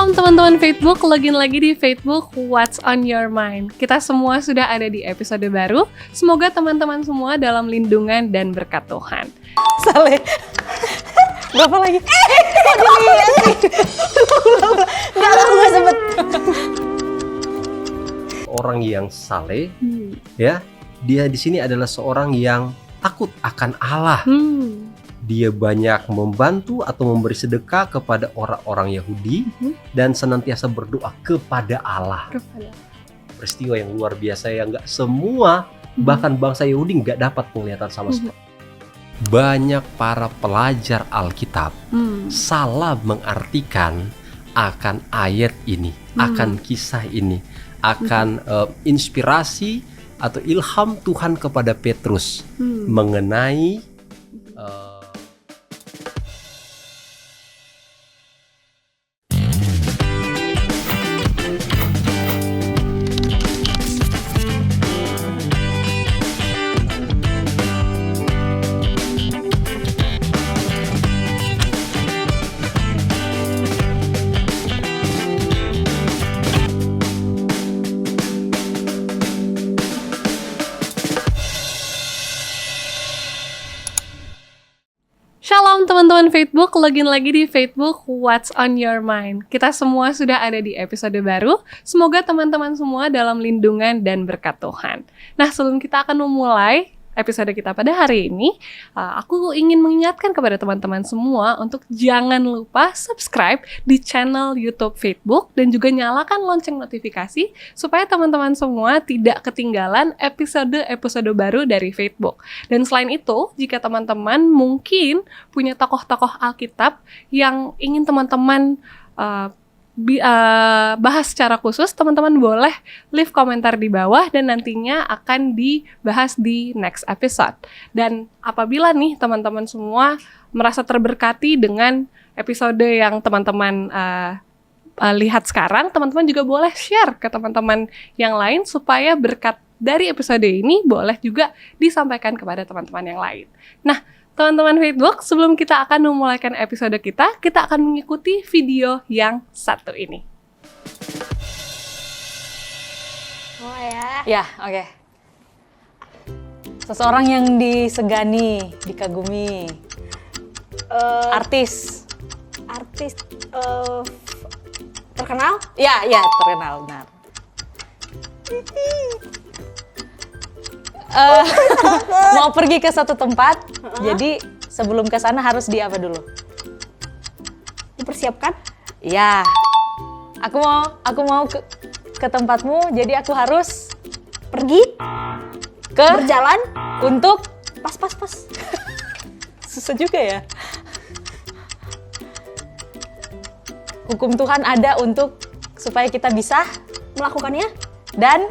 Shalom teman-teman Facebook, login lagi di Facebook What's on Your Mind. Kita semua sudah ada di episode baru. Semoga teman-teman semua dalam lindungan dan berkat Tuhan. Saleh. Berapa lagi? Nggak sempet. Orang yang saleh, ya, dia di sini adalah seorang yang takut akan Allah. Dia banyak membantu atau memberi sedekah kepada orang-orang Yahudi dan senantiasa berdoa kepada Allah. Peristiwa yang luar biasa yang nggak semua, bahkan bangsa Yahudi nggak dapat penglihatan sama sekali. Banyak para pelajar Alkitab salah mengartikan akan ayat ini, akan kisah ini, akan inspirasi atau ilham Tuhan kepada Petrus mengenai Shalom teman-teman Facebook, login lagi di Facebook What's on Your Mind. Kita semua sudah ada di episode baru. Semoga teman-teman semua dalam lindungan dan berkat Tuhan. Nah, sebelum kita akan memulai episode kita pada hari ini, aku ingin mengingatkan kepada teman-teman semua untuk jangan lupa subscribe di channel YouTube Facebook dan juga nyalakan lonceng notifikasi supaya teman-teman semua tidak ketinggalan episode-episode baru dari Facebook. Dan selain itu, jika teman-teman mungkin punya tokoh-tokoh Alkitab yang ingin teman-teman bahas secara khusus, teman-teman boleh leave komentar di bawah dan nantinya akan dibahas di next episode. Dan apabila nih teman-teman semua merasa terberkati dengan episode yang teman-teman lihat sekarang, teman-teman juga boleh share ke teman-teman yang lain supaya berkat dari episode ini boleh juga disampaikan kepada teman-teman yang lain. Nah, teman-teman Facebook, sebelum kita akan memulaikan episode kita akan mengikuti video yang satu ini. Oh ya, oke. Seseorang yang disegani, dikagumi. Artis Terkenal? Ya, terkenal, benar. Mau pergi ke satu tempat, jadi sebelum ke sana harus di apa dulu? Dipersiapkan? Ya, aku mau ke tempatmu, jadi aku harus Pergi? Berjalan? Untuk Pas. susah juga ya. Hukum Tuhan ada untuk supaya kita bisa Melakukannya? dan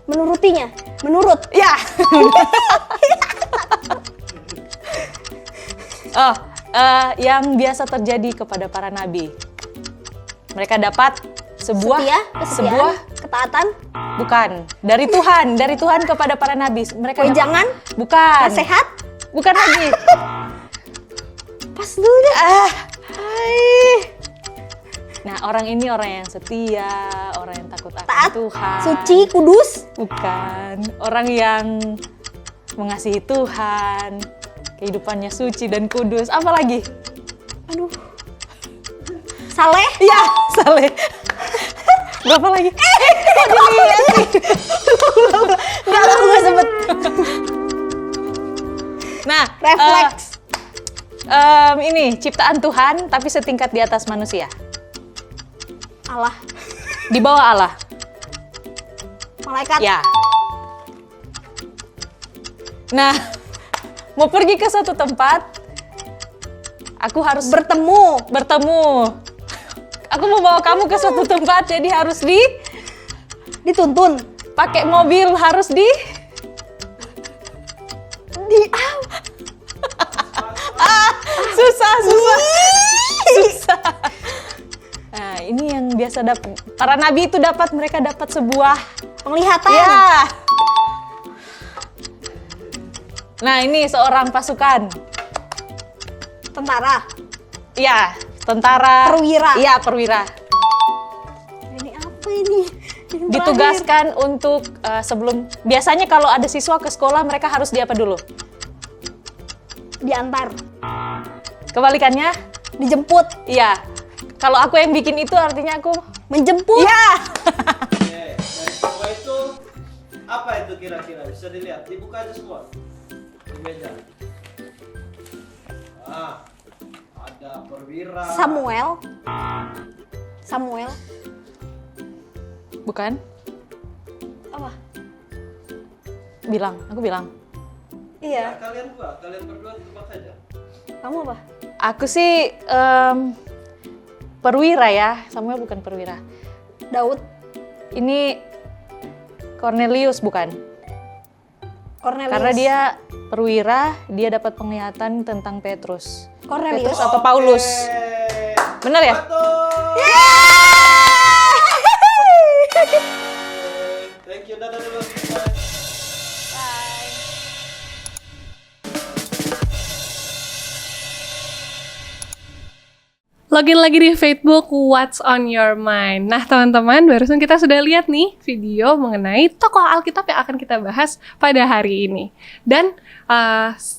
Menurutinya? Menurut? ya. Yang biasa terjadi kepada para nabi. Mereka dapat sebuah Kesetiaan, ketaatan, bukan dari Tuhan kepada para nabi. Mereka wejangan, bukan. nasihat, Bukan lagi. pas dulu deh. Nah, orang ini orang yang setia, orang yang takut akan Taat, Tuhan. suci, kudus, Bukan. Orang yang mengasihi Tuhan, kehidupannya suci dan kudus. Apa lagi? aduh, saleh, Ya, saleh. Berapa lagi? nggak sempet. Nah, Refleks. ini ciptaan Tuhan tapi setingkat di atas manusia. Allah, Di bawah Allah. malaikat, Ya. Nah, mau pergi ke suatu tempat, aku harus bertemu, Aku mau bawa kamu ke suatu tempat, jadi harus dituntun, pakai mobil, harus susah. Nah, ini yang biasa dapat. Para nabi itu mereka dapat sebuah penglihatan, ya. Nah, ini seorang pasukan. tentara, Ya, tentara. Perwira. Iya, perwira. ditugaskan untuk sebelum, biasanya kalau ada siswa ke sekolah mereka harus di apa dulu? Diantar. Kebalikannya? Dijemput. Iya. Kalau aku yang bikin itu artinya aku Menjemput. ya. Dari semua itu apa itu kira-kira? Bisa dilihat, dibuka aja semua di meja. Ada perwira. Samuel. Bukan? Apa? Aku bilang. Iya. Kalian berdua ditebak saja. Kamu apa? Aku sih perwira ya. Samuel bukan perwira. Daud. Ini Cornelius bukan? Cornelius. Karena dia perwira, dia dapat penglihatan tentang Petrus. Cornelius. Petrus atau Paulus. Benar ya? Betul. Thank you, dadah dulu. Login lagi di Facebook What's on Your Mind. Nah teman-teman, barusan kita sudah lihat nih video mengenai tokoh Alkitab yang akan kita bahas pada hari ini. Dan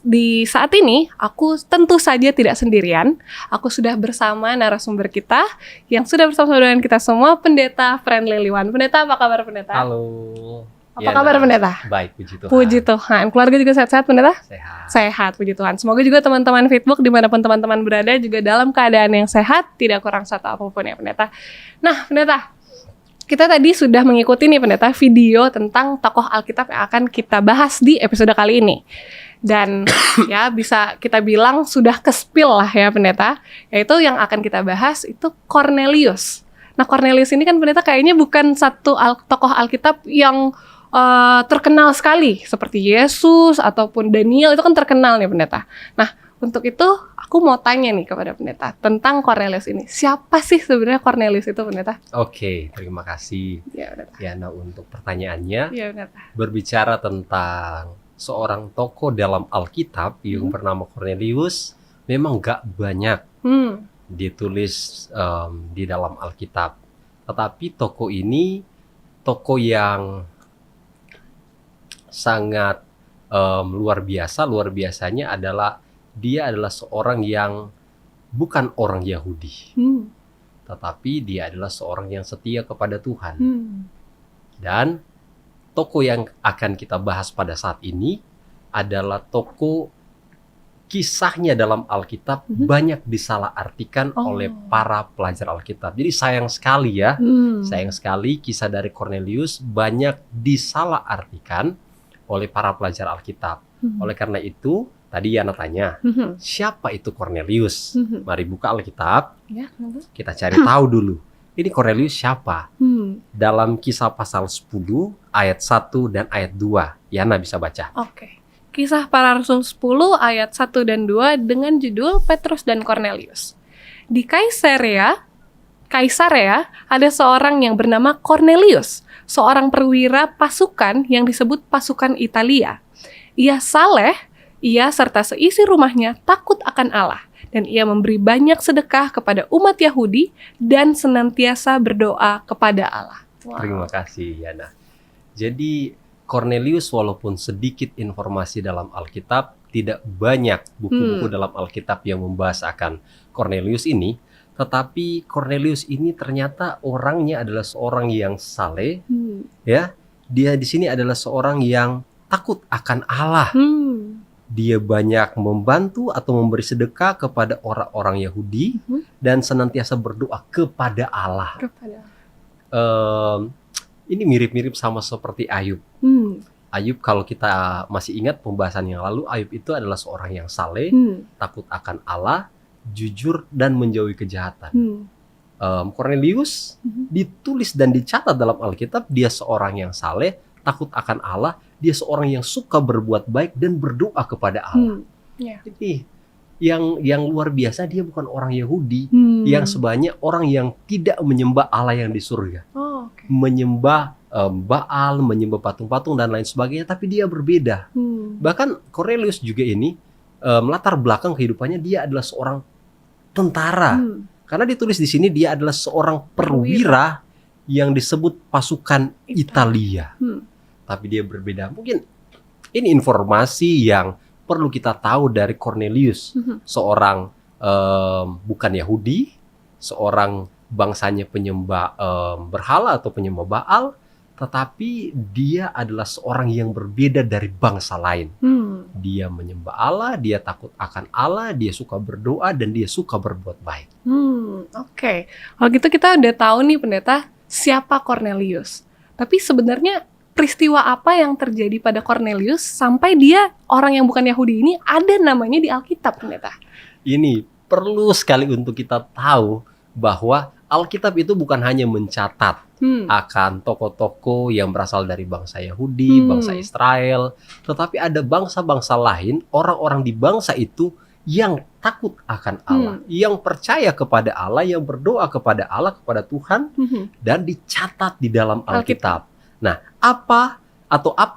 di saat ini, aku tentu saja tidak sendirian. Aku sudah bersama narasumber kita, yang sudah bersama dengan kita semua, Pendeta Friendly Liwan. Pendeta, apa kabar Pendeta? Halo. Apa kabar Pendeta? Baik, puji Tuhan. Puji Tuhan. Keluarga juga sehat-sehat Pendeta? Sehat. Sehat, puji Tuhan. Semoga juga teman-teman Facebook dimanapun teman-teman berada juga dalam keadaan yang sehat, tidak kurang satu apapun ya Pendeta. Nah Pendeta, kita tadi sudah mengikuti nih Pendeta video tentang tokoh Alkitab yang akan kita bahas di episode kali ini. Dan ya bisa kita bilang sudah ke-spill lah ya Pendeta, yaitu yang akan kita bahas itu Cornelius. Nah Cornelius ini kan Pendeta kayaknya bukan satu tokoh Alkitab yang terkenal sekali seperti Yesus ataupun Daniel, itu kan terkenal nih Pendeta. Nah untuk itu aku mau tanya nih kepada Pendeta tentang Cornelius ini. Siapa sih sebenarnya Cornelius itu Pendeta? Oke, terima kasih Ya Pendeta. Yana untuk pertanyaannya. Ya Pendeta. Berbicara tentang seorang tokoh dalam Alkitab yang bernama Cornelius, memang gak banyak ditulis di dalam Alkitab. Tetapi tokoh ini tokoh yang sangat luar biasa. Luar biasanya adalah dia adalah seorang yang bukan orang Yahudi, tetapi dia adalah seorang yang setia kepada Tuhan. Dan tokoh yang akan kita bahas pada saat ini adalah tokoh kisahnya dalam Alkitab banyak disalahartikan oleh para pelajar Alkitab. Jadi sayang sekali ya, sayang sekali kisah dari Cornelius banyak disalahartikan oleh para pelajar Alkitab. Oleh karena itu, tadi Yana tanya, siapa itu Cornelius? Mari buka Alkitab, Ya, kita cari tahu dulu. Ini Cornelius siapa? Dalam Kisah pasal 10, ayat 1 dan ayat 2. Yana bisa baca. Oke. Kisah Para Rasul 10 ayat 1 dan 2 dengan judul Petrus dan Cornelius. Di Kaisarea ada seorang yang bernama Cornelius, seorang perwira pasukan yang disebut pasukan Italia. Ia saleh, ia serta seisi rumahnya takut akan Allah, dan ia memberi banyak sedekah kepada umat Yahudi dan senantiasa berdoa kepada Allah. Terima kasih Yana. Jadi Cornelius walaupun sedikit informasi dalam Alkitab, tidak banyak buku-buku dalam Alkitab yang membahas akan Cornelius ini, tetapi Cornelius ini ternyata orangnya adalah seorang yang saleh, ya. Dia di sini adalah seorang yang takut akan Allah. Dia banyak membantu atau memberi sedekah kepada orang-orang Yahudi dan senantiasa berdoa kepada Allah. Ini mirip-mirip sama seperti Ayub. Ayub, kalau kita masih ingat pembahasan yang lalu, Ayub itu adalah seorang yang saleh, takut akan Allah, jujur dan menjauhi kejahatan. Cornelius ditulis dan dicatat dalam Alkitab, dia seorang yang saleh, takut akan Allah, dia seorang yang suka berbuat baik dan berdoa kepada Allah. Jadi yang luar biasa, dia bukan orang Yahudi yang sebanyak orang yang tidak menyembah Allah yang di surga, menyembah Baal, menyembah patung-patung dan lain sebagainya, tapi dia berbeda. Bahkan Cornelius juga ini latar belakang kehidupannya, dia adalah seorang tentara. Karena ditulis di sini dia adalah seorang perwira yang disebut pasukan Italia. Tapi dia berbeda. Mungkin ini informasi yang perlu kita tahu dari Cornelius, seorang bukan Yahudi, seorang bangsanya penyembah berhala atau penyembah Baal, tetapi dia adalah seorang yang berbeda dari bangsa lain. Dia menyembah Allah, dia takut akan Allah, dia suka berdoa, dan dia suka berbuat baik. Oke. Kalau gitu kita udah tahu nih pendeta siapa Cornelius. Tapi sebenarnya peristiwa apa yang terjadi pada Cornelius sampai dia orang yang bukan Yahudi ini ada namanya di Alkitab, pendeta? Ini perlu sekali untuk kita tahu bahwa Alkitab itu bukan hanya mencatat akan tokoh-tokoh yang berasal dari bangsa Yahudi, bangsa Israel, tetapi ada bangsa-bangsa lain, orang-orang di bangsa itu yang takut akan Allah, yang percaya kepada Allah, yang berdoa kepada Allah, kepada Tuhan, dan dicatat di dalam Alkitab. Nah,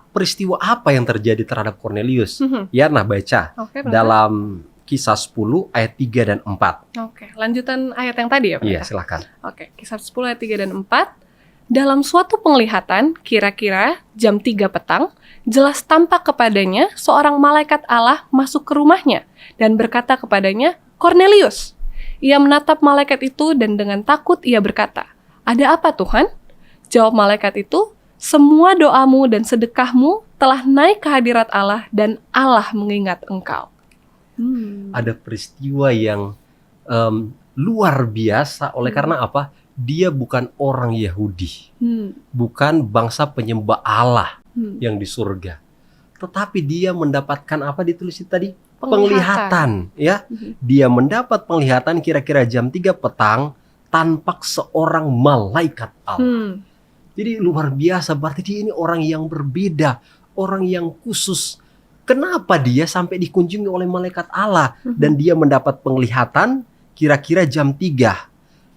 peristiwa apa yang terjadi terhadap Cornelius? Yana baca dalam Kisah 10 ayat 3 dan 4. Oke, lanjutan ayat yang tadi ya, Pak? Iya, silakan. Oke, Kisah 10 ayat 3 dan 4. Dalam suatu penglihatan, kira-kira jam 3 petang, jelas tampak kepadanya seorang malaikat Allah masuk ke rumahnya dan berkata kepadanya, "Cornelius." Ia menatap malaikat itu dan dengan takut ia berkata, "Ada apa, Tuhan?" Jawab malaikat itu, "Semua doamu dan sedekahmu telah naik ke hadirat Allah dan Allah mengingat engkau." Ada peristiwa yang luar biasa oleh karena apa? Dia bukan orang Yahudi, bukan bangsa penyembah Allah yang di surga, tetapi dia mendapatkan apa ditulis tadi? Penglihatan, ya. Dia mendapat penglihatan kira-kira jam 3 petang, tampak seorang malaikat Allah. Jadi luar biasa, berarti dia ini orang yang berbeda, orang yang khusus. Kenapa dia sampai dikunjungi oleh malaikat Allah dan dia mendapat penglihatan kira-kira jam 3?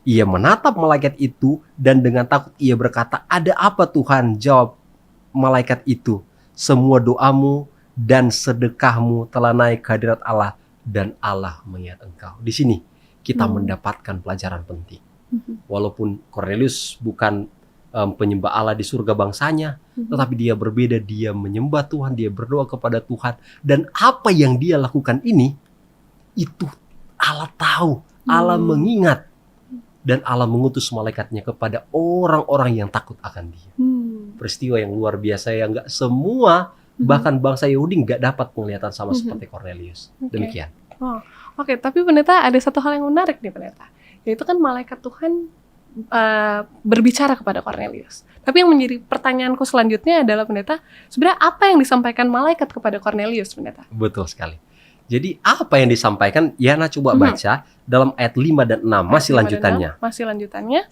Ia menatap malaikat itu dan dengan takut ia berkata, "Ada apa, Tuhan?" Jawab malaikat itu, "Semua doamu dan sedekahmu telah naik ke hadirat Allah dan Allah mengingat engkau." Di sini kita mendapatkan pelajaran penting. Walaupun Cornelius bukan penyembah Allah di surga bangsanya, tetapi dia berbeda, dia menyembah Tuhan, dia berdoa kepada Tuhan, dan apa yang dia lakukan ini, itu Allah tahu, Allah mengingat, dan Allah mengutus malaikatnya kepada orang-orang yang takut akan dia. Peristiwa yang luar biasa yang nggak semua, bahkan bangsa Yahudi nggak dapat penglihatan sama seperti Cornelius. Demikian. Oke, tapi pendeta ada satu hal yang menarik nih pendeta, yaitu kan malaikat Tuhan berbicara kepada Cornelius. Tapi yang menjadi pertanyaanku selanjutnya adalah pendeta, sebenarnya apa yang disampaikan malaikat kepada Cornelius, pendeta? Betul sekali. Jadi apa yang disampaikan? Yana coba baca dalam ayat 5 dan 6, masih lanjutannya. Masih lanjutannya.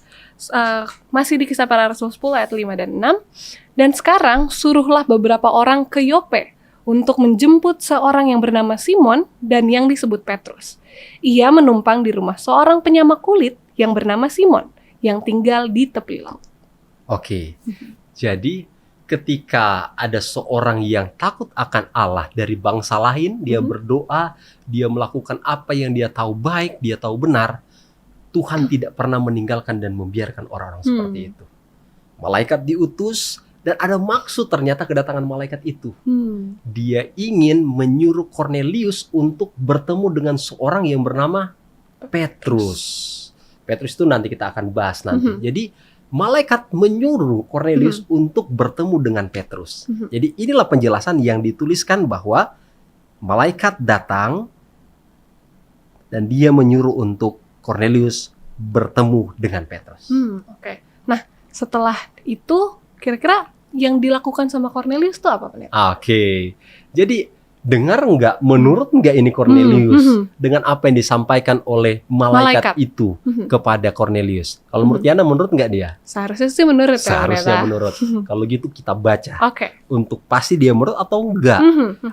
Masih di Kisah Para Rasul 10 ayat 5 dan 6. Dan sekarang suruhlah beberapa orang ke Yope untuk menjemput seorang yang bernama Simon dan yang disebut Petrus. Ia menumpang di rumah seorang penyamak kulit yang bernama Simon, yang tinggal di tepi laut. Oke, jadi ketika ada seorang yang takut akan Allah dari bangsa lain, dia berdoa, dia melakukan apa yang dia tahu baik, dia tahu benar, Tuhan tidak pernah meninggalkan dan membiarkan orang-orang seperti itu. Malaikat diutus dan ada maksud ternyata kedatangan malaikat itu. Dia ingin menyuruh Cornelius untuk bertemu dengan seorang yang bernama Petrus. Petrus itu nanti kita akan bahas nanti. Jadi malaikat menyuruh Cornelius untuk bertemu dengan Petrus. Jadi inilah penjelasan yang dituliskan bahwa malaikat datang dan dia menyuruh untuk Cornelius bertemu dengan Petrus. Oke. Nah, setelah itu kira-kira yang dilakukan sama Cornelius itu apa, pendeta? Oke. Jadi dengar nggak, menurut nggak ini Cornelius dengan apa yang disampaikan oleh malaikat itu kepada Cornelius? Kalau menurut Yana, menurut nggak dia? Seharusnya sih menurut ya. Seharusnya menurut. Kalau gitu kita baca. Oke. Untuk pasti dia menurut atau enggak.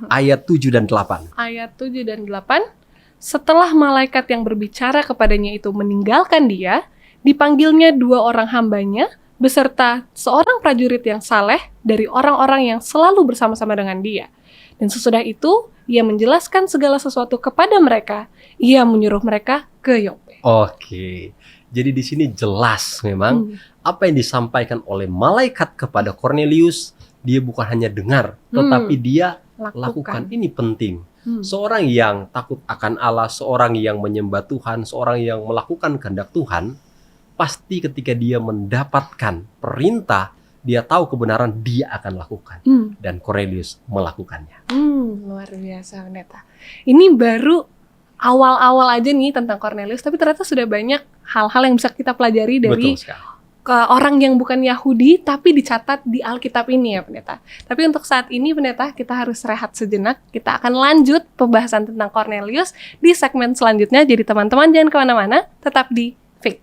Ayat 7 dan 8. Ayat 7 dan 8. Setelah malaikat yang berbicara kepadanya itu meninggalkan dia, dipanggilnya 2 orang hambanya beserta seorang prajurit yang saleh dari orang-orang yang selalu bersama-sama dengan dia. Dan sesudah itu, ia menjelaskan segala sesuatu kepada mereka. Ia menyuruh mereka ke Yope. Oke. Jadi di sini jelas memang apa yang disampaikan oleh malaikat kepada Cornelius, dia bukan hanya dengar, tetapi dia lakukan. Ini penting. Seorang yang takut akan Allah, seorang yang menyembah Tuhan, seorang yang melakukan kehendak Tuhan, pasti ketika dia mendapatkan perintah, dia tahu kebenaran, dia akan lakukan. Dan Cornelius melakukannya. Luar biasa, Pendeta. Ini baru awal-awal aja nih tentang Cornelius, tapi ternyata sudah banyak hal-hal yang bisa kita pelajari dari ke orang yang bukan Yahudi, tapi dicatat di Alkitab ini ya, Pendeta. Tapi untuk saat ini, Pendeta, kita harus rehat sejenak. Kita akan lanjut pembahasan tentang Cornelius di segmen selanjutnya. Jadi teman-teman jangan kemana-mana, tetap di Faith.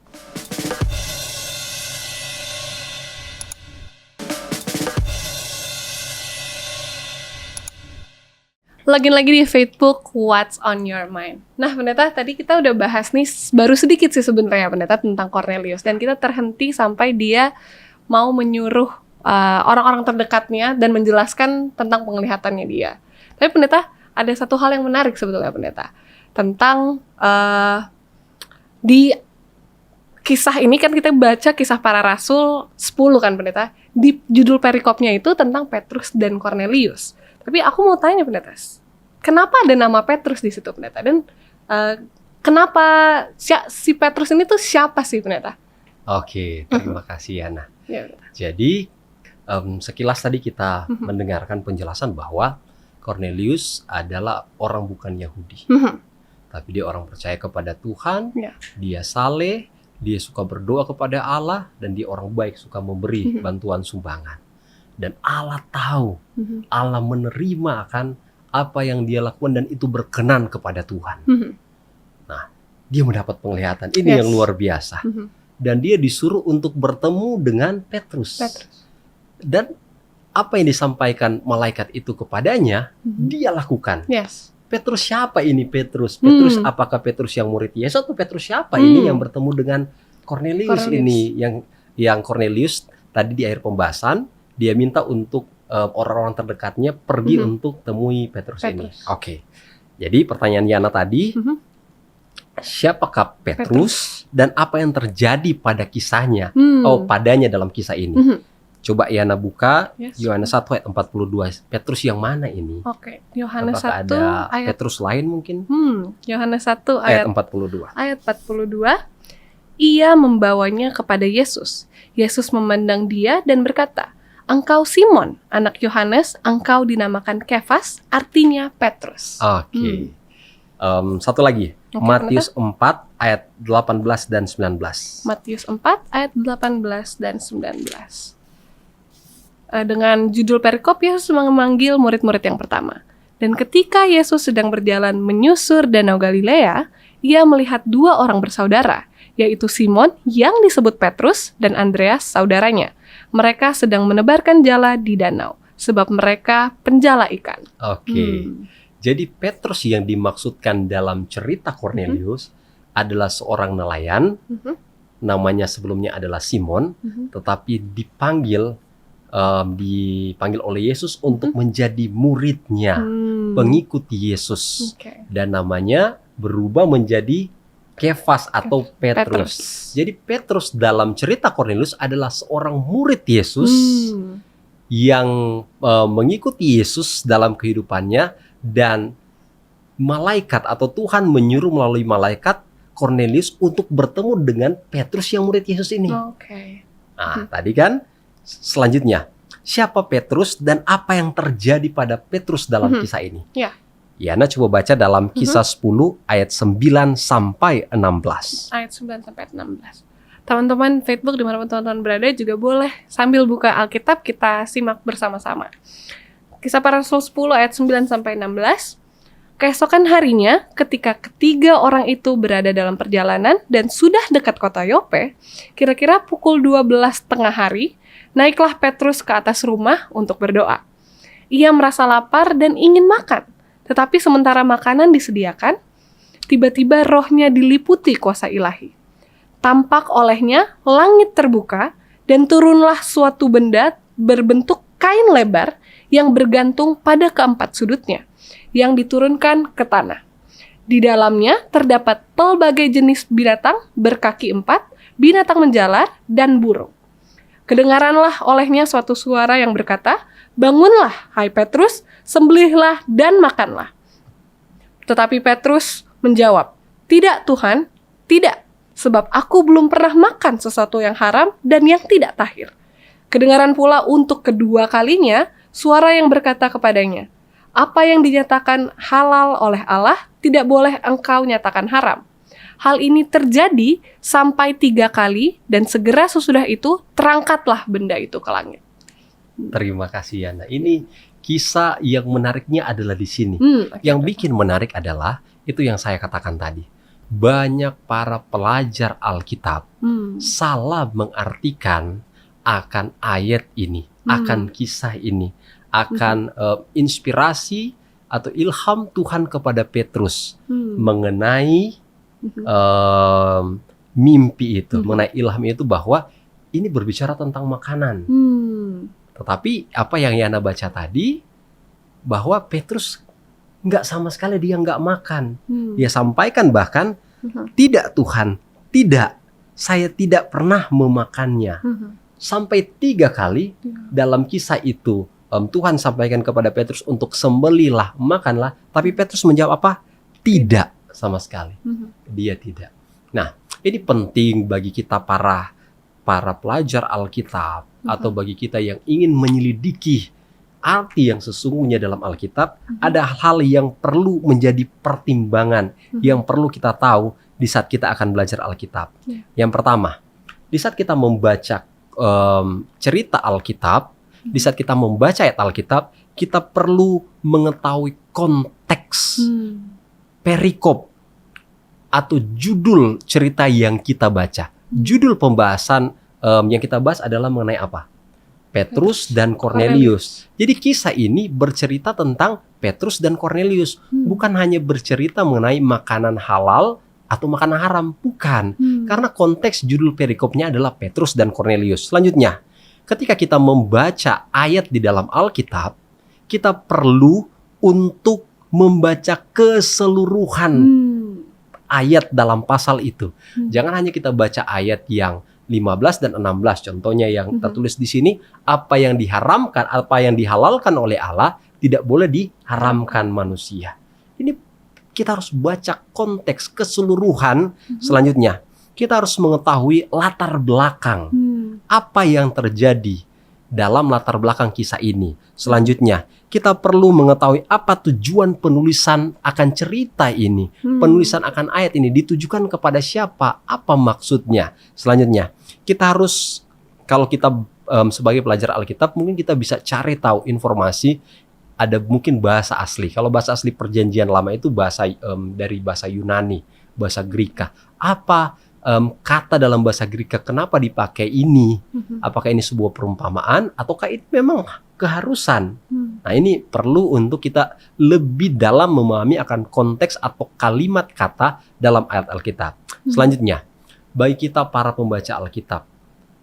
Login lagi di Facebook, What's on Your Mind. Nah, Pendeta, tadi kita udah bahas nih, baru sedikit sih sebenarnya, Pendeta, tentang Cornelius. Dan kita terhenti sampai dia mau menyuruh orang-orang terdekatnya dan menjelaskan tentang penglihatannya dia. Tapi, Pendeta, ada satu hal yang menarik sebetulnya, Pendeta. Tentang di kisah ini kan kita baca kisah para rasul 10 kan, Pendeta. Di judul perikopnya itu tentang Petrus dan Cornelius. Tapi aku mau tanya, Pendeta, kenapa ada nama Petrus di situ, Pendeta? Dan kenapa si Petrus ini tuh siapa sih, Pendeta? Oke, terima kasih Yana. Ya, jadi sekilas tadi kita mendengarkan penjelasan bahwa Cornelius adalah orang bukan Yahudi. Tapi dia orang percaya kepada Tuhan, dia saleh, dia suka berdoa kepada Allah, dan dia orang baik, suka memberi bantuan sumbangan. Dan Allah tahu, Allah menerima akan apa yang dia lakukan dan itu berkenan kepada Tuhan. Nah, dia mendapat penglihatan. Ini yang luar biasa. Dan dia disuruh untuk bertemu dengan Petrus. Dan apa yang disampaikan malaikat itu kepadanya, dia lakukan. Petrus siapa ini Petrus? Petrus apakah Petrus yang murid Yesus atau Petrus siapa ini yang bertemu dengan Cornelius ini? Yang Cornelius tadi di akhir pembahasan dia minta untuk orang-orang terdekatnya pergi untuk temui Petrus ini. Oke. Jadi pertanyaan Yana tadi, siapakah Petrus dan apa yang terjadi pada kisahnya? Padanya dalam kisah ini. Coba Yana buka Yohanes 1 ayat 42. Petrus yang mana ini? Oke, Yohanes 1 ada ayat Petrus lain mungkin? Yohanes 1 ayat 42. Ayat 42. Ia membawanya kepada Yesus. Yesus memandang dia dan berkata, "Engkau Simon, anak Yohanes, engkau dinamakan Kefas, artinya Petrus." Oke. Satu lagi. Matius 4 ayat 18 dan 19. Matius 4 ayat 18 dan 19. Dengan judul perikop, Yesus memanggil murid-murid yang pertama. Dan ketika Yesus sedang berjalan menyusur Danau Galilea, ia melihat dua orang bersaudara, yaitu Simon yang disebut Petrus dan Andreas saudaranya. Mereka sedang menebarkan jala di danau, sebab mereka penjala ikan. Oke. Jadi Petrus yang dimaksudkan dalam cerita Cornelius adalah seorang nelayan. Namanya sebelumnya adalah Simon, tetapi dipanggil oleh Yesus untuk menjadi muridnya, pengikut Yesus. Dan namanya berubah menjadi Kefas atau Petrus. Jadi Petrus dalam cerita Cornelius adalah seorang murid Yesus yang mengikuti Yesus dalam kehidupannya, dan malaikat atau Tuhan menyuruh melalui malaikat Cornelius untuk bertemu dengan Petrus yang murid Yesus ini. Nah, tadi kan selanjutnya, siapa Petrus dan apa yang terjadi pada Petrus dalam kisah ini? Yana coba baca dalam kisah 10 ayat 9 sampai 16. Ayat 9 sampai 16. Teman-teman Facebook dimanapun teman-teman berada juga boleh sambil buka Alkitab kita simak bersama-sama. Kisah para Rasul 10 ayat 9 sampai 16. Keesokan harinya, ketika ketiga orang itu berada dalam perjalanan dan sudah dekat kota Yope, kira-kira pukul 12 tengah hari, naiklah Petrus ke atas rumah untuk berdoa. Ia merasa lapar dan ingin makan. Tetapi sementara makanan disediakan, tiba-tiba rohnya diliputi kuasa ilahi. Tampak olehnya langit terbuka dan turunlah suatu benda berbentuk kain lebar yang bergantung pada keempat sudutnya, yang diturunkan ke tanah. Di dalamnya terdapat pelbagai jenis binatang berkaki 4 binatang menjalar, dan burung. Kedengaranlah olehnya suatu suara yang berkata, "Bangunlah, hai Petrus, sembelihlah dan makanlah." Tetapi Petrus menjawab, "Tidak Tuhan, tidak, sebab aku belum pernah makan sesuatu yang haram dan yang tidak tahir." Kedengaran pula untuk kedua kalinya suara yang berkata kepadanya, "Apa yang dinyatakan halal oleh Allah, tidak boleh engkau nyatakan haram." Hal ini terjadi sampai 3 kali, dan segera sesudah itu terangkatlah benda itu ke langit. Terima kasih Yana. Ini kisah yang menariknya adalah di sini. Oke. Yang bikin menarik adalah itu yang saya katakan tadi. Banyak para pelajar Alkitab salah mengartikan akan ayat ini, akan kisah ini, akan inspirasi atau ilham Tuhan kepada Petrus mengenai mimpi itu, mengenai ilham itu, bahwa ini berbicara tentang makanan. Tetapi apa yang Yana baca tadi, bahwa Petrus nggak sama sekali, dia nggak makan. Dia sampaikan bahkan, "Tidak Tuhan, tidak, saya tidak pernah memakannya." Sampai 3 kali dalam kisah itu Tuhan sampaikan kepada Petrus untuk sembelihlah, makanlah. Tapi Petrus menjawab apa? Tidak sama sekali. Dia tidak. Nah, ini penting bagi kita para pelajar Alkitab, atau bagi kita yang ingin menyelidiki arti yang sesungguhnya dalam Alkitab. Ada hal yang perlu menjadi pertimbangan, yang perlu kita tahu di saat kita akan belajar Alkitab. Yang pertama, di saat kita membaca cerita Alkitab, di saat kita membaca ayat Alkitab, kita perlu mengetahui konteks perikop atau judul cerita yang kita baca. Judul pembahasan yang kita bahas adalah mengenai apa? Petrus dan Kornelius. Jadi kisah ini bercerita tentang Petrus dan Kornelius, bukan hanya bercerita mengenai makanan halal atau makanan haram, bukan. Karena konteks judul perikopnya adalah Petrus dan Kornelius. Selanjutnya, ketika kita membaca ayat di dalam Alkitab, kita perlu untuk membaca keseluruhan ayat dalam pasal itu. Jangan hanya kita baca ayat yang 15 dan 16, contohnya yang tertulis di sini, apa yang diharamkan, apa yang dihalalkan oleh Allah tidak boleh diharamkan manusia. Ini kita harus baca konteks keseluruhan. Selanjutnya, kita harus mengetahui latar belakang. Apa yang terjadi dalam latar belakang kisah ini. Selanjutnya, kita perlu mengetahui apa tujuan penulisan akan cerita ini. Penulisan akan ayat ini ditujukan kepada siapa? Apa maksudnya? Selanjutnya, kita harus, kalau kita sebagai pelajar Alkitab, mungkin kita bisa cari tahu informasi, ada mungkin bahasa asli. Kalau bahasa asli Perjanjian Lama itu bahasa dari bahasa Yunani, bahasa Greka. Apa kata dalam bahasa Greka, kenapa dipakai ini? Apakah ini sebuah perumpamaan ataukah itu memang keharusan? Nah, ini perlu untuk kita lebih dalam memahami akan konteks atau kalimat kata dalam ayat Alkitab. Selanjutnya, bagi kita para pembaca Alkitab,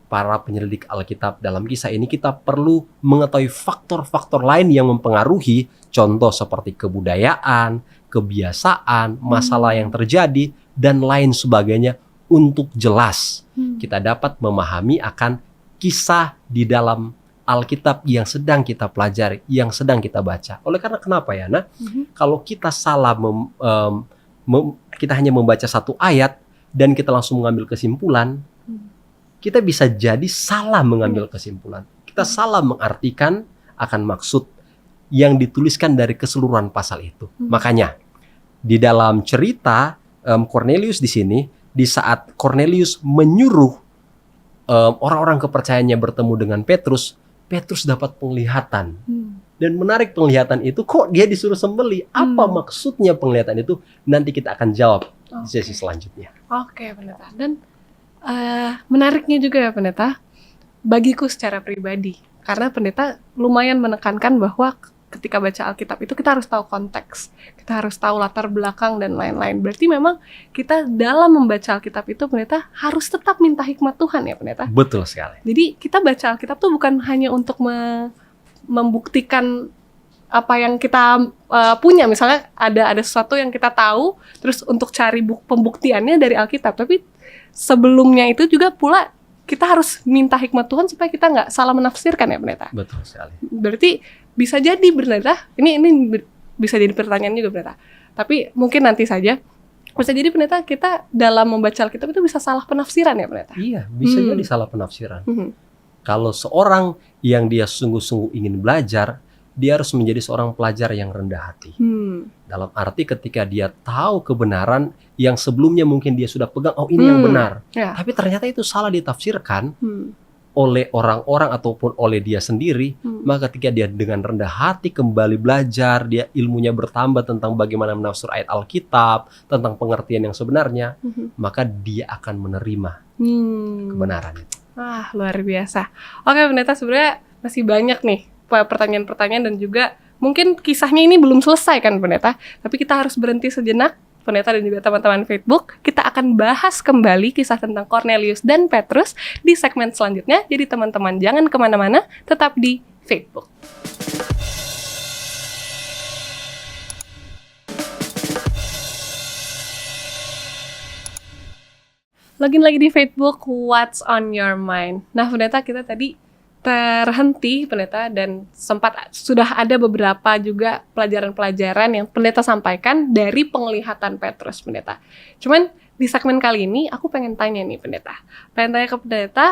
para penyelidik Alkitab dalam kisah ini, kita perlu mengetahui faktor-faktor lain yang mempengaruhi, contoh seperti kebudayaan, kebiasaan, masalah yang terjadi, dan lain sebagainya, untuk jelas kita dapat memahami akan kisah di dalam Alkitab yang sedang kita pelajari, yang sedang kita baca. Oleh karena kenapa ya, Nah? Kalau kita salah, kita hanya membaca satu ayat dan kita langsung mengambil kesimpulan, kita bisa jadi salah mengambil kesimpulan. Kita salah mengartikan akan maksud yang dituliskan dari keseluruhan pasal itu. Makanya di dalam cerita Kornelius di sini, di saat Kornelius menyuruh orang-orang kepercayaannya bertemu dengan Petrus, Petrus dapat penglihatan. Dan menarik, penglihatan itu kok dia disuruh sembelih? Apa maksudnya penglihatan itu? Nanti kita akan jawab di sesi selanjutnya. Oke, Pendeta. Dan menariknya juga ya, Pendeta, bagiku secara pribadi. Karena Pendeta lumayan menekankan bahwa ketika baca Alkitab itu kita harus tahu konteks, kita harus tahu latar belakang dan lain-lain. Berarti memang kita dalam membaca Alkitab itu, Pendeta, harus tetap minta hikmat Tuhan ya, Pendeta. Betul sekali. Jadi kita baca Alkitab tuh bukan hanya untuk membuktikan apa yang kita punya. Misalnya ada sesuatu yang kita tahu, terus untuk cari pembuktiannya dari Alkitab. Tapi sebelumnya itu juga pula kita harus minta hikmat Tuhan supaya kita nggak salah menafsirkan ya pendeta. Betul sekali. Berarti bisa jadi pendeta, ini bisa jadi pertanyaan juga pendeta. Tapi mungkin nanti saja. Bisa jadi pendeta kita dalam membaca Alkitab itu bisa salah penafsiran ya pendeta. Iya, bisa jadi salah penafsiran. Kalau seorang yang dia sungguh-sungguh ingin belajar, dia harus menjadi seorang pelajar yang rendah hati. Dalam arti ketika dia tahu kebenaran yang sebelumnya mungkin dia sudah pegang, oh ini yang benar. Ya. Tapi ternyata itu salah ditafsirkan oleh orang-orang ataupun oleh dia sendiri. Maka ketika dia dengan rendah hati kembali belajar, dia ilmunya bertambah tentang bagaimana menafsir ayat Alkitab, tentang pengertian yang sebenarnya, maka dia akan menerima kebenaran itu. Luar biasa. Oke pendeta, sebenarnya masih banyak nih pertanyaan-pertanyaan dan juga mungkin kisahnya ini belum selesai kan pendeta. Tapi kita harus berhenti sejenak. Pendeta dan juga teman-teman Facebook, kita akan bahas kembali kisah tentang Cornelius dan Petrus di segmen selanjutnya. Jadi teman-teman jangan kemana-mana, tetap di Facebook. Login lagi di Facebook, What's on your mind? Nah pendeta, kita tadi terhenti pendeta dan sudah ada beberapa juga pelajaran-pelajaran yang pendeta sampaikan dari penglihatan Petrus pendeta. Cuman di segmen kali ini aku pengen tanya nih pendeta. Pengen tanya ke pendeta,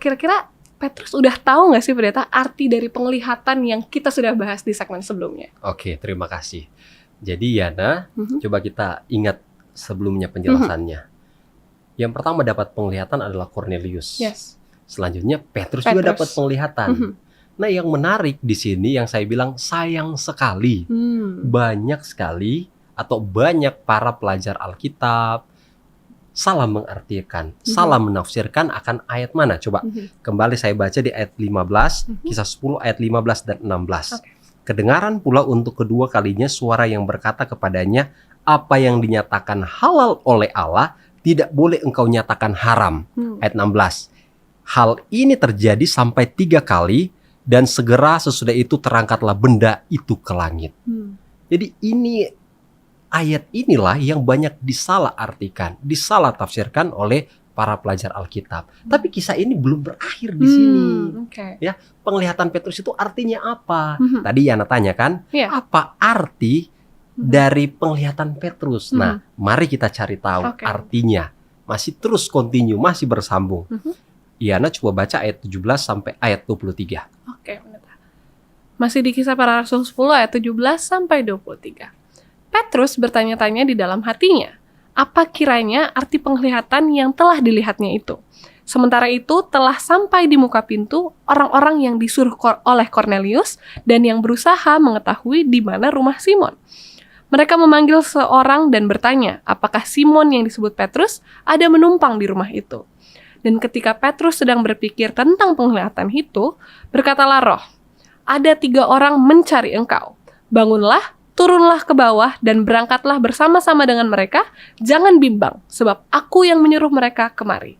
kira-kira Petrus udah tahu nggak sih pendeta arti dari penglihatan yang kita sudah bahas di segmen sebelumnya? Oke, terima kasih. Jadi Yana, coba kita ingat sebelumnya penjelasannya. Yang pertama dapat penglihatan adalah Cornelius. Yes. Selanjutnya Petrus juga dapat penglihatan. Nah, yang menarik di sini yang saya bilang sayang sekali. Banyak sekali atau banyak para pelajar Alkitab salah mengartikan, salah menafsirkan akan ayat mana. Coba kembali saya baca di ayat 15, kisah 10 ayat 15 dan 16. Kedengaran pula untuk kedua kalinya suara yang berkata kepadanya, apa yang dinyatakan halal oleh Allah tidak boleh engkau nyatakan haram. Ayat 16. Hal ini terjadi sampai 3 kali dan segera sesudah itu terangkatlah benda itu ke langit. Jadi ini ayat inilah yang banyak disalah artikan, disalah tafsirkan oleh para pelajar Alkitab. Tapi kisah ini belum berakhir di sini. Ya, penglihatan Petrus itu artinya apa? Tadi Yana tanya kan, apa arti dari penglihatan Petrus? Nah, mari kita cari tahu artinya. Masih terus continue, masih bersambung. Yana coba baca ayat 17 sampai ayat 23. Oke, pendeta. Masih di Kisah Para Rasul 10 ayat 17 sampai 23. Petrus bertanya-tanya di dalam hatinya, apa kiranya arti penglihatan yang telah dilihatnya itu? Sementara itu telah sampai di muka pintu orang-orang yang disuruh oleh Cornelius dan yang berusaha mengetahui di mana rumah Simon. Mereka memanggil seorang dan bertanya, apakah Simon yang disebut Petrus ada menumpang di rumah itu? Dan ketika Petrus sedang berpikir tentang penglihatan itu, berkatalah Roh, ada 3 orang mencari engkau. Bangunlah, turunlah ke bawah, dan berangkatlah bersama-sama dengan mereka. Jangan bimbang, sebab aku yang menyuruh mereka kemari.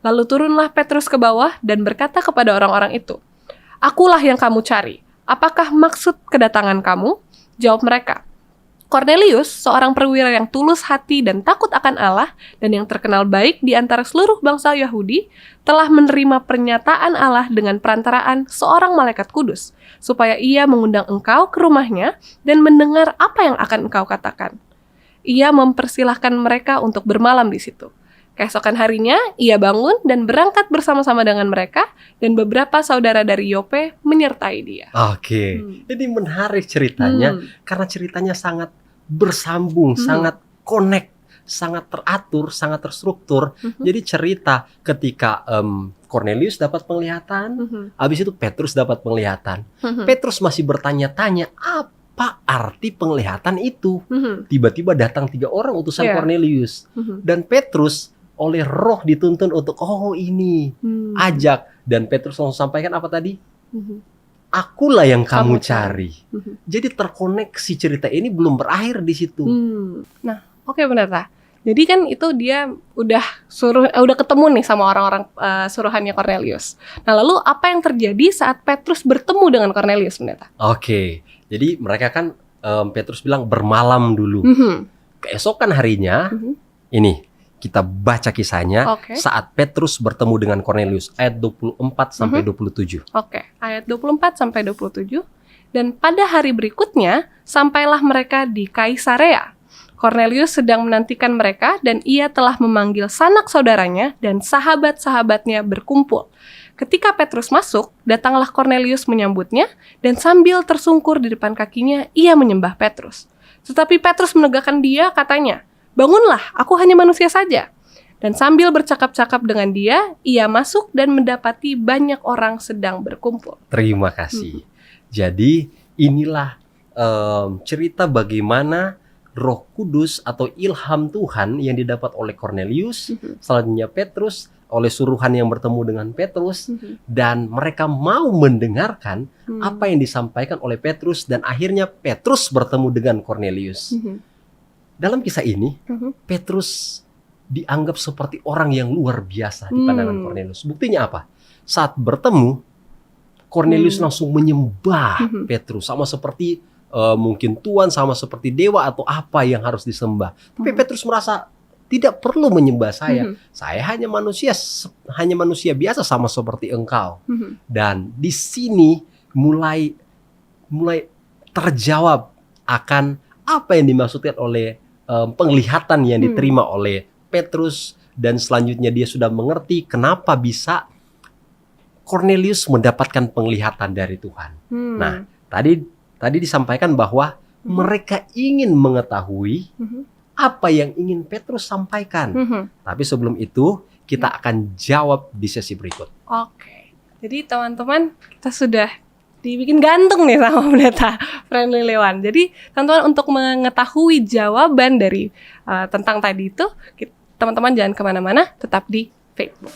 Lalu turunlah Petrus ke bawah dan berkata kepada orang-orang itu, akulah yang kamu cari. Apakah maksud kedatangan kamu? Jawab mereka, Cornelius, seorang perwira yang tulus hati dan takut akan Allah dan yang terkenal baik di antara seluruh bangsa Yahudi, telah menerima pernyataan Allah dengan perantaraan seorang malaikat kudus, supaya ia mengundang engkau ke rumahnya dan mendengar apa yang akan engkau katakan. Ia mempersilahkan mereka untuk bermalam di situ. Keesokan harinya, ia bangun dan berangkat bersama-sama dengan mereka, dan beberapa saudara dari Yope menyertai dia. Oke, jadi menarik ceritanya, karena ceritanya sangat bersambung, sangat connect, sangat teratur, sangat terstruktur. Jadi cerita ketika Cornelius dapat penglihatan, habis itu Petrus dapat penglihatan. Petrus masih bertanya-tanya, apa arti penglihatan itu? Tiba-tiba datang 3 orang utusan Cornelius. Dan Petrus oleh Roh dituntun untuk, oh ini, ajak. Dan Petrus langsung sampaikan apa tadi? Akulah yang kamu cari. Jadi terkoneksi cerita ini belum berakhir di situ. Nah, oke pendeta. Jadi kan itu dia udah ketemu nih sama orang-orang suruhannya Cornelius. Nah, lalu apa yang terjadi saat Petrus bertemu dengan Cornelius, pendeta? Oke, jadi mereka kan Petrus bilang bermalam dulu. Keesokan harinya, ini Kita baca kisahnya Oke. saat Petrus bertemu dengan Cornelius, ayat 24 sampai 27. Oke, ayat 24 sampai 27. Dan pada hari berikutnya, sampailah mereka di Kaisarea. Cornelius sedang menantikan mereka dan ia telah memanggil sanak saudaranya dan sahabat-sahabatnya berkumpul. Ketika Petrus masuk, datanglah Cornelius menyambutnya dan sambil tersungkur di depan kakinya, ia menyembah Petrus. Tetapi Petrus menegakkan dia, katanya, "Bangunlah, aku hanya manusia saja." Dan sambil bercakap-cakap dengan dia, ia masuk dan mendapati banyak orang sedang berkumpul. Terima kasih. Jadi inilah cerita bagaimana Roh Kudus atau ilham Tuhan yang didapat oleh Cornelius, selanjutnya Petrus, oleh suruhan yang bertemu dengan Petrus, dan mereka mau mendengarkan apa yang disampaikan oleh Petrus, dan akhirnya Petrus bertemu dengan Cornelius. Dalam kisah ini, Petrus dianggap seperti orang yang luar biasa di pandangan Cornelius. Buktinya apa? Saat bertemu, Cornelius langsung menyembah Petrus, sama seperti mungkin Tuhan, sama seperti dewa atau apa yang harus disembah. Tapi Petrus merasa tidak perlu menyembah saya. Saya hanya manusia biasa sama seperti engkau. Dan di sini mulai terjawab akan apa yang dimaksudkan oleh penglihatan yang diterima oleh Petrus, dan selanjutnya dia sudah mengerti kenapa bisa Cornelius mendapatkan penglihatan dari Tuhan. Nah, tadi disampaikan bahwa mereka ingin mengetahui apa yang ingin Petrus sampaikan. Tapi sebelum itu, kita akan jawab di sesi berikut. Oke, jadi teman-teman, kita sudah dibikin gantung nih sama Pendeta Friendly Lewan. Jadi teman-teman, untuk mengetahui jawaban dari tentang tadi itu, teman-teman jangan kemana-mana, tetap di Facebook.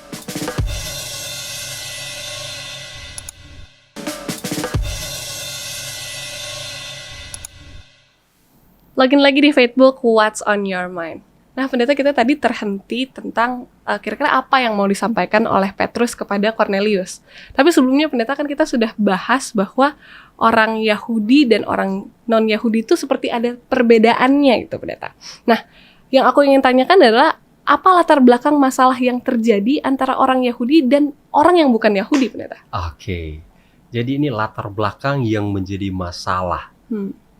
Login lagi di Facebook, What's on Your Mind. Nah, pendeta, kita tadi terhenti tentang kira-kira apa yang mau disampaikan oleh Petrus kepada Cornelius. Tapi sebelumnya, pendeta, kan kita sudah bahas bahwa orang Yahudi dan orang non-Yahudi itu seperti ada perbedaannya gitu, pendeta. Nah, yang aku ingin tanyakan adalah, apa latar belakang masalah yang terjadi antara orang Yahudi dan orang yang bukan Yahudi, pendeta? Oke, jadi ini latar belakang yang menjadi masalah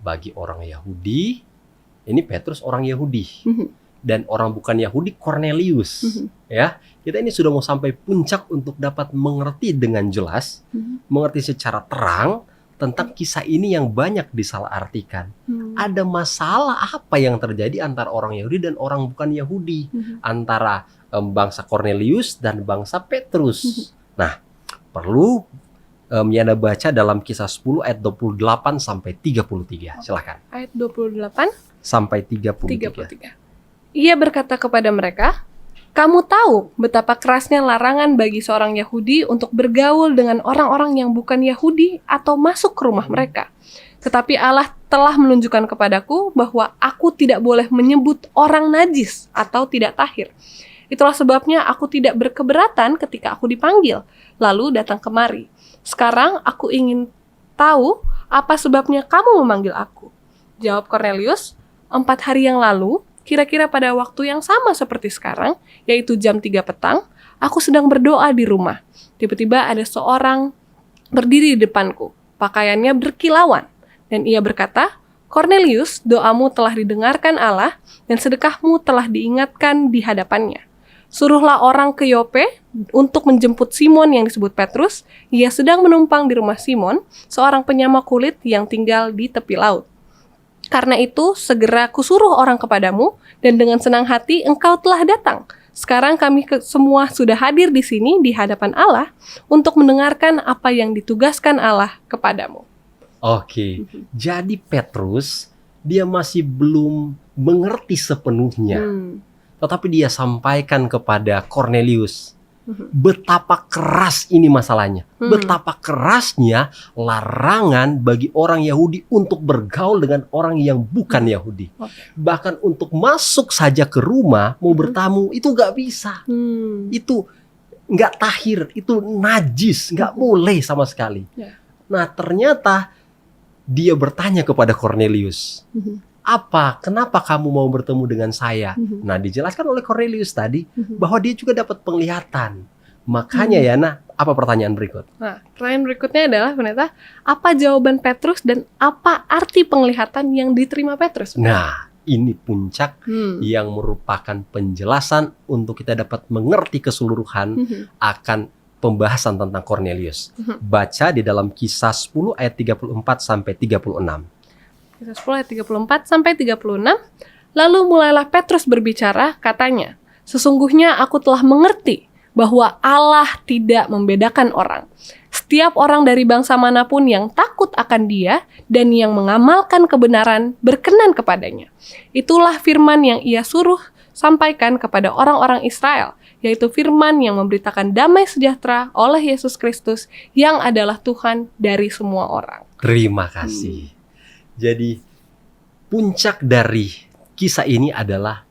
bagi orang Yahudi. Ini Petrus orang Yahudi, dan orang bukan Yahudi Cornelius. Ya, kita ini sudah mau sampai puncak untuk dapat mengerti dengan jelas, mengerti secara terang tentang kisah ini yang banyak disalahartikan. Ada masalah apa yang terjadi antara orang Yahudi dan orang bukan Yahudi, antara bangsa Cornelius dan bangsa Petrus. Nah, perlu Yana baca dalam Kisah 10 ayat 28 sampai 33. Silakan. Ayat 28 sampai 33. Ia berkata kepada mereka, "Kamu tahu betapa kerasnya larangan bagi seorang Yahudi untuk bergaul dengan orang-orang yang bukan Yahudi atau masuk ke rumah mereka. Tetapi Allah telah menunjukkan kepadaku bahwa aku tidak boleh menyebut orang najis atau tidak tahir. Itulah sebabnya aku tidak berkeberatan ketika aku dipanggil, lalu datang kemari. Sekarang aku ingin tahu apa sebabnya kamu memanggil aku." Jawab Cornelius, 4 hari yang lalu, kira-kira pada waktu yang sama seperti sekarang, yaitu jam 3 petang, aku sedang berdoa di rumah. Tiba-tiba ada seorang berdiri di depanku, pakaiannya berkilauan. Dan ia berkata, "Cornelius, doamu telah didengarkan Allah, dan sedekahmu telah diingatkan di hadapannya. Suruhlah orang ke Yope untuk menjemput Simon yang disebut Petrus. Ia sedang menumpang di rumah Simon, seorang penyama kulit yang tinggal di tepi laut. Karena itu, segera kusuruh orang kepadamu, dan dengan senang hati engkau telah datang. Sekarang kami semua sudah hadir di sini di hadapan Allah untuk mendengarkan apa yang ditugaskan Allah kepadamu." Oke, jadi Petrus dia masih belum mengerti sepenuhnya. Tetapi dia sampaikan kepada Cornelius betapa keras ini masalahnya. Betapa kerasnya larangan bagi orang Yahudi untuk bergaul dengan orang yang bukan Yahudi. Bahkan untuk masuk saja ke rumah, mau bertamu, itu gak bisa. Itu gak tahir, itu najis, gak boleh sama sekali. Nah, ternyata dia bertanya kepada Cornelius, Apa? Kenapa kamu mau bertemu dengan saya? Nah, dijelaskan oleh Cornelius tadi bahwa dia juga dapat penglihatan. Makanya ya, nah, apa pertanyaan berikut? Nah, pertanyaan berikutnya adalah pendeta, apa jawaban Petrus dan apa arti penglihatan yang diterima Petrus? Nah, ini puncak yang merupakan penjelasan untuk kita dapat mengerti keseluruhan akan pembahasan tentang Cornelius. Baca di dalam Kisah 10 ayat 34 sampai 36. Kisah 10 ayat 34 sampai 36. Lalu mulailah Petrus berbicara, katanya, sesungguhnya aku telah mengerti bahwa Allah tidak membedakan orang. Setiap orang dari bangsa manapun yang takut akan Dia dan yang mengamalkan kebenaran berkenan kepadanya. Itulah firman yang Ia suruh sampaikan kepada orang-orang Israel, yaitu firman yang memberitakan damai sejahtera oleh Yesus Kristus yang adalah Tuhan dari semua orang. Terima kasih. Jadi puncak dari kisah ini adalah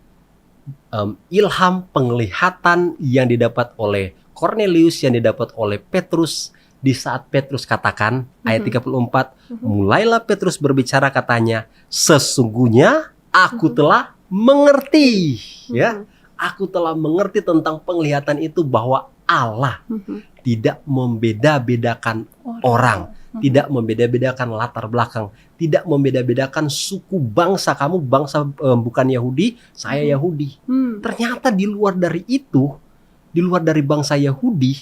ilham penglihatan yang didapat oleh Cornelius, yang didapat oleh Petrus di saat Petrus katakan, ayat 34, mulailah Petrus berbicara, katanya, sesungguhnya aku telah mengerti. Ya, aku telah mengerti tentang penglihatan itu bahwa Allah tidak membeda-bedakan orang. Tidak membeda-bedakan latar belakang, tidak membeda-bedakan suku bangsa. Kamu bangsa bukan Yahudi, saya Yahudi. Ternyata di luar dari itu, di luar dari bangsa Yahudi,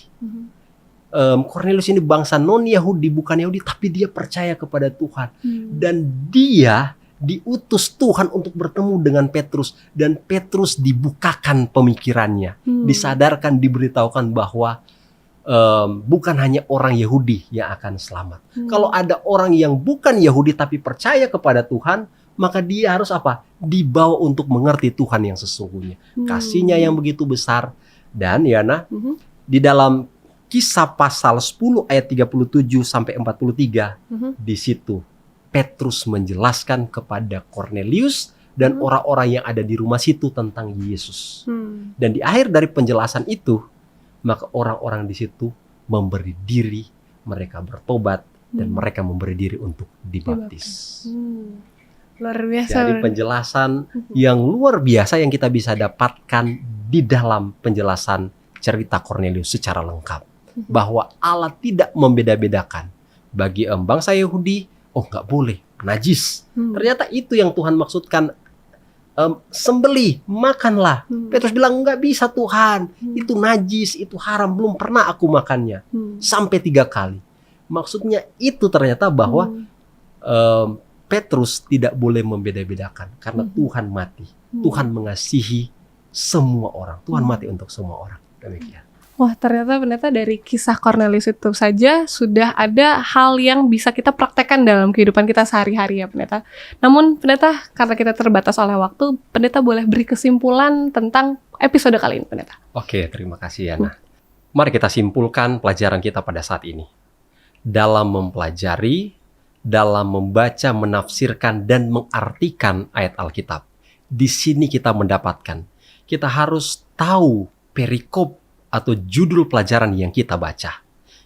Cornelius ini bangsa non-Yahudi, bukan Yahudi, tapi dia percaya kepada Tuhan. Dan dia diutus Tuhan untuk bertemu dengan Petrus. Dan Petrus dibukakan pemikirannya, disadarkan, diberitahukan bahwa bukan hanya orang Yahudi yang akan selamat. Kalau ada orang yang bukan Yahudi tapi percaya kepada Tuhan, maka dia harus apa? Dibawa untuk mengerti Tuhan yang sesungguhnya. Kasihnya yang begitu besar. Dan Yana, di dalam Kisah pasal 10 ayat 37 sampai 43, di situ Petrus menjelaskan kepada Cornelius dan orang-orang yang ada di rumah situ tentang Yesus. Dan di akhir dari penjelasan itu, maka orang-orang di situ memberi diri, mereka bertobat, dan mereka memberi diri untuk dibaptis. Luar biasa. Jadi penjelasan yang luar biasa yang kita bisa dapatkan di dalam penjelasan cerita Cornelius secara lengkap. Bahwa Allah tidak membeda-bedakan. Bagi bangsa Yahudi, oh nggak boleh, najis. Ternyata itu yang Tuhan maksudkan. Sembelih, makanlah. Petrus bilang, nggak bisa Tuhan, itu najis, itu haram, belum pernah aku makannya. Sampai 3 kali. Maksudnya itu ternyata bahwa Petrus tidak boleh membeda-bedakan. Karena Tuhan mati. Tuhan mengasihi semua orang. Tuhan mati untuk semua orang. Demikian. Wah, ternyata dari kisah Cornelius itu saja sudah ada hal yang bisa kita praktekkan dalam kehidupan kita sehari-hari ya, pendeta. Namun, pendeta, karena kita terbatas oleh waktu, pendeta boleh beri kesimpulan tentang episode kali ini, pendeta. Oke, terima kasih Yana. Mari kita simpulkan pelajaran kita pada saat ini. Dalam mempelajari, dalam membaca, menafsirkan, dan mengartikan ayat Alkitab. Di sini kita mendapatkan, kita harus tahu perikop atau judul pelajaran yang kita baca.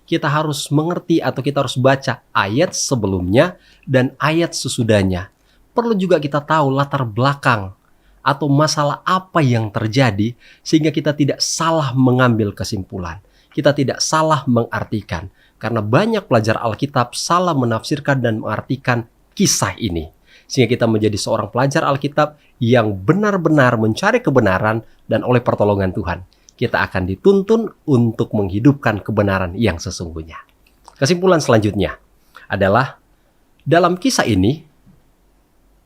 Kita harus mengerti atau kita harus baca ayat sebelumnya dan ayat sesudahnya. Perlu juga kita tahu latar belakang atau masalah apa yang terjadi sehingga kita tidak salah mengambil kesimpulan. Kita tidak salah mengartikan. Karena banyak pelajar Alkitab salah menafsirkan dan mengartikan kisah ini. Sehingga kita menjadi seorang pelajar Alkitab yang benar-benar mencari kebenaran dan oleh pertolongan Tuhan kita akan dituntun untuk menghidupkan kebenaran yang sesungguhnya. Kesimpulan selanjutnya adalah dalam kisah ini,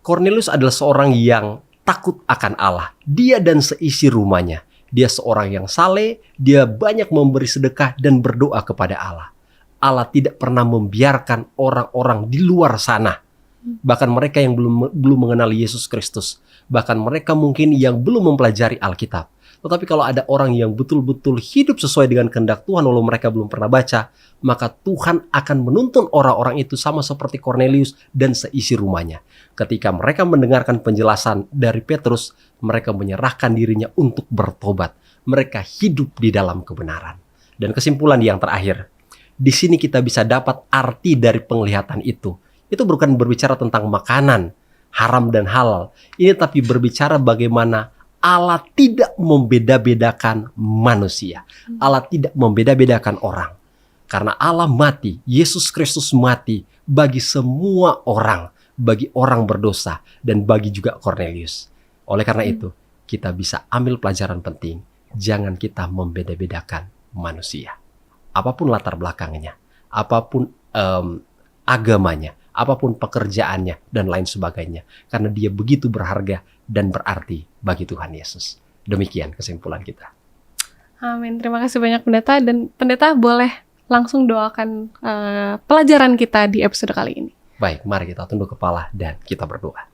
Cornelius adalah seorang yang takut akan Allah. Dia dan seisi rumahnya. Dia seorang yang saleh, dia banyak memberi sedekah dan berdoa kepada Allah. Allah tidak pernah membiarkan orang-orang di luar sana. Bahkan mereka yang belum mengenal Yesus Kristus. Bahkan mereka mungkin yang belum mempelajari Alkitab. Tetapi kalau ada orang yang betul-betul hidup sesuai dengan kehendak Tuhan walau mereka belum pernah baca, maka Tuhan akan menuntun orang-orang itu sama seperti Cornelius dan seisi rumahnya. Ketika mereka mendengarkan penjelasan dari Petrus, mereka menyerahkan dirinya untuk bertobat. Mereka hidup di dalam kebenaran. Dan kesimpulan yang terakhir, di sini kita bisa dapat arti dari penglihatan itu. Itu bukan berbicara tentang makanan, haram dan halal. Ini tapi berbicara bagaimana Allah tidak membeda-bedakan manusia. Allah tidak membeda-bedakan orang. Karena Allah mati, Yesus Kristus mati bagi semua orang, bagi orang berdosa, dan bagi juga Cornelius. Oleh karena itu, kita bisa ambil pelajaran penting. Jangan kita membeda-bedakan manusia. Apapun latar belakangnya, apapun agamanya, apapun pekerjaannya, dan lain sebagainya. Karena dia begitu berharga dan berarti bagi Tuhan Yesus. Demikian kesimpulan kita. Amin. Terima kasih banyak pendeta. Dan pendeta boleh langsung doakan pelajaran kita di episode kali ini. Baik, mari kita tunduk kepala dan kita berdoa.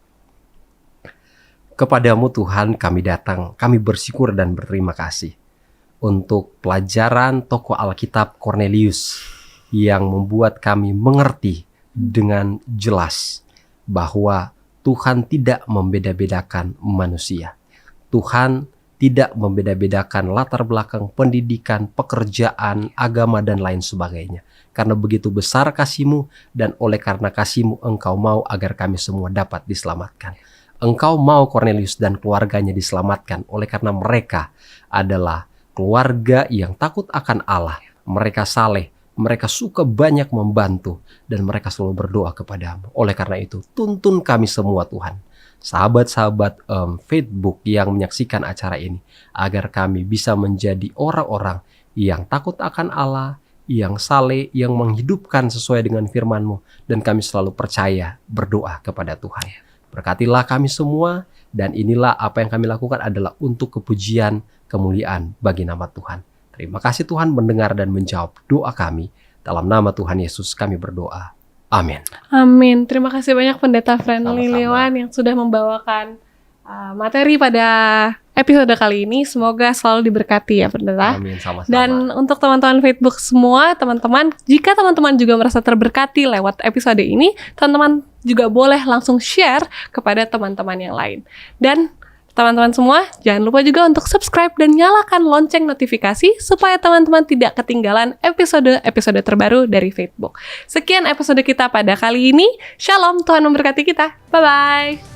Kepadamu Tuhan kami datang, kami bersyukur dan berterima kasih untuk pelajaran tokoh Alkitab Cornelius yang membuat kami mengerti dengan jelas bahwa Tuhan tidak membeda-bedakan manusia. Tuhan tidak membeda-bedakan latar belakang pendidikan, pekerjaan, agama, dan lain sebagainya. Karena begitu besar kasih-Mu dan oleh karena kasih-Mu Engkau mau agar kami semua dapat diselamatkan. Engkau mau Cornelius dan keluarganya diselamatkan oleh karena mereka adalah keluarga yang takut akan Allah. Mereka saleh, mereka suka banyak membantu, dan mereka selalu berdoa kepadamu. Oleh karena itu, tuntun kami semua Tuhan, sahabat-sahabat Facebook yang menyaksikan acara ini, agar kami bisa menjadi orang-orang yang takut akan Allah, yang saleh, yang menghidupkan sesuai dengan firman-Mu, dan kami selalu percaya berdoa kepada Tuhan. Berkatilah kami semua, dan inilah apa yang kami lakukan adalah untuk kepujian, kemuliaan bagi nama Tuhan. Terima kasih Tuhan mendengar dan menjawab doa kami. Dalam nama Tuhan Yesus kami berdoa. Amin. Amin. Terima kasih banyak Pendeta Friendly Sama-sama. Lewan yang sudah membawakan materi pada episode kali ini. Semoga selalu diberkati ya Pendeta. Amin, sama-sama. Dan untuk teman-teman Facebook semua, teman-teman, jika teman-teman juga merasa terberkati lewat episode ini, teman-teman juga boleh langsung share kepada teman-teman yang lain. Dan teman-teman semua, jangan lupa juga untuk subscribe dan nyalakan lonceng notifikasi supaya teman-teman tidak ketinggalan episode-episode terbaru dari Facebook. Sekian episode kita pada kali ini. Shalom, Tuhan memberkati kita. Bye-bye.